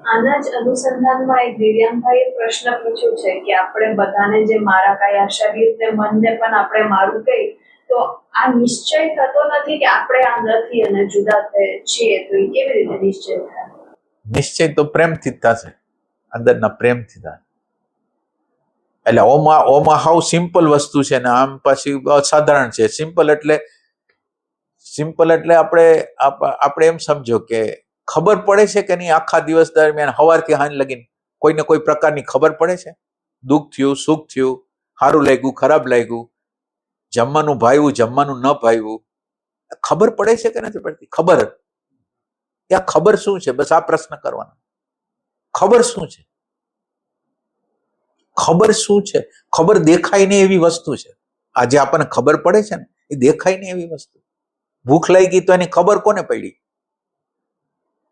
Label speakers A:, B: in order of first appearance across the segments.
A: આના જ અનુસંધાનમાં એક દિવ્યાંગભાઈએ પ્રશ્ન પૂછ્યો છે કે આપણે બધાને જે મારા કાયા શરીરને મનને પણ આપણે મારું કહી, તો આ નિશ્ચય થતો નથી કે આપણે આ નથી અને જુદા છીએ, તો એ કેવી રીતે નિશ્ચય થાય?
B: નિશ્ચય તો પ્રેમથી જ થશે, અંદરના પ્રેમથી થાય. એટલે ઓમાં હાવ સિમ્પલ વસ્તુ છે ને આમ પાછી અસાધારણ છે. સિમ્પલ એટલે આપણે એમ સમજો કે ખબર પડે છે કે નહીં આખા દિવસ દરમિયાન સવારથી સાંજ લગીને કોઈને કોઈ પ્રકારની ખબર પડે છે? દુઃખ થયું, સુખ થયું, સારું લાગ્યું, ખરાબ લાગ્યું, જમવાનું ભાવ્યું, જમવાનું ન ભાવ્યું, ખબર પડે છે કે નથી પડતી? ખબર. આ ખબર શું છે? બસ આ પ્રશ્ન કરવાનો. ખબર શું છે? ખબર શું છે? ખબર દેખાય ને એવી વસ્તુ છે. આજે આપણને ખબર પડે છે ને એ દેખાય ને એવી વસ્તુ. ભૂખ લાગી તો એની ખબર કોને પડી?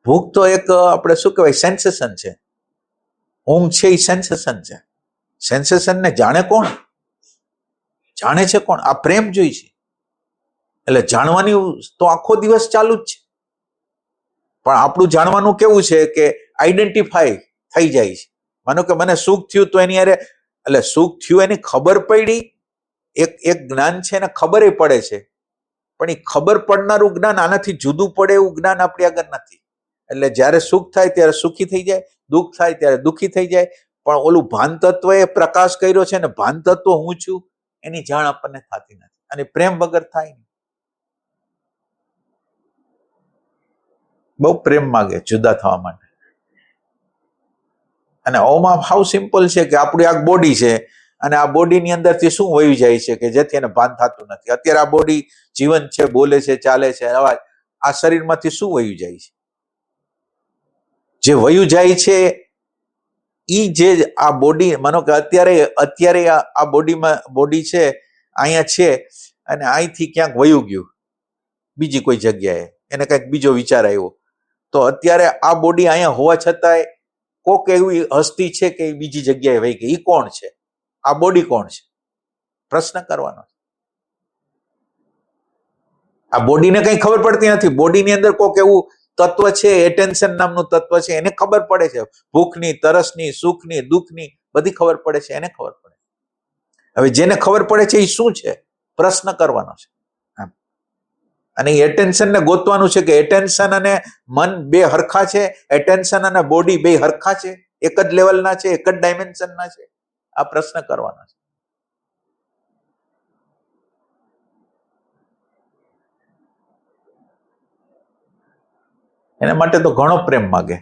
B: ભૂખ તો એક આપણે શું કહેવાય સેન્સેશન છે. ઊંઘ છે એ સેન્સેશન છે. સેન્સેશન ને જાણે કોણ? જાણે છે કોણ? આ પ્રેમ જોઈ છે. એટલે જાણવાની તો આખો દિવસ ચાલુ જ છે, પણ આપણું જાણવાનું કેવું છે કે આઈડેન્ટિફાઈ થઈ જાય છે. માનો કે મને સુખ થયું તો એની અરે એટલે સુખ થયું એની ખબર પડી, એક જ્ઞાન છે એને ખબર પડે છે, પણ એ ખબર પડનારું જ્ઞાન આનાથી જુદું પડે એવું જ્ઞાન આપણી આગળ નથી. એટલે જ્યારે સુખ થાય ત્યારે સુખી થઈ જાય, દુઃખ થાય ત્યારે દુઃખી થઈ જાય, પણ ઓલું ભાન તત્વ એ પ્રકાશ કર્યો છે ને ભાન તત્વ હું છું એની જાણ આપણને થતી નથી. અને પ્રેમ વગર થાય નહીં. બહુ પ્રેમ માગે જુદા થવા માટે. અને ઓમાં હાવ સિમ્પલ છે કે આપણી આ બોડી છે અને આ બોડીની અંદરથી શું વહી જાય છે કે જેથી એને ભાન થતું નથી. અત્યારે આ બોડી જીવન છે, બોલે છે, ચાલે છે, અવાજ, આ શરીરમાંથી શું વહી જાય છે? જે વયું જાય છે ઈ જે આ બોડી, માનો કે અત્યારે આ બોડી છે અહીંયા છે અને અહીંથી ક્યાંક વયું ગયું બીજી કોઈ જગ્યાએ, એને કંઈક બીજો વિચાર આવ્યો, તો અત્યારે આ બોડી અહીંયા હોવા છતાંય કોક એવી હસ્તી છે કે બીજી જગ્યાએ વહી ગઈ. એ કોણ છે? આ બોડી કોણ છે? પ્રશ્ન કરવાનો. આ બોડીને કઈ ખબર પડતી નથી. બોડીની અંદર કોક એવું તત્વ છે, એટેન્શન નામનું તત્વ છે, એને ખબર પડે છે. ભૂખની, તરસની, સુખની, દુઃખની બધી ખબર પડે છે, એને ખબર પડે. હવે જેને ખબર પડે છે એ શું છે? પ્રશ્ન કરવાનો છે. અને એટેન્શન ને ગોતવાનું છે કે એટેન્શન અને મન બે હરખા છે, એટેન્શન અને બોડી બે હરખા છે, એક જ લેવલના છે, એક જ ડાયમેન્શનના છે. આ પ્રશ્ન કરવાનો છે. એના માટે તો ઘણો પ્રેમ માગે.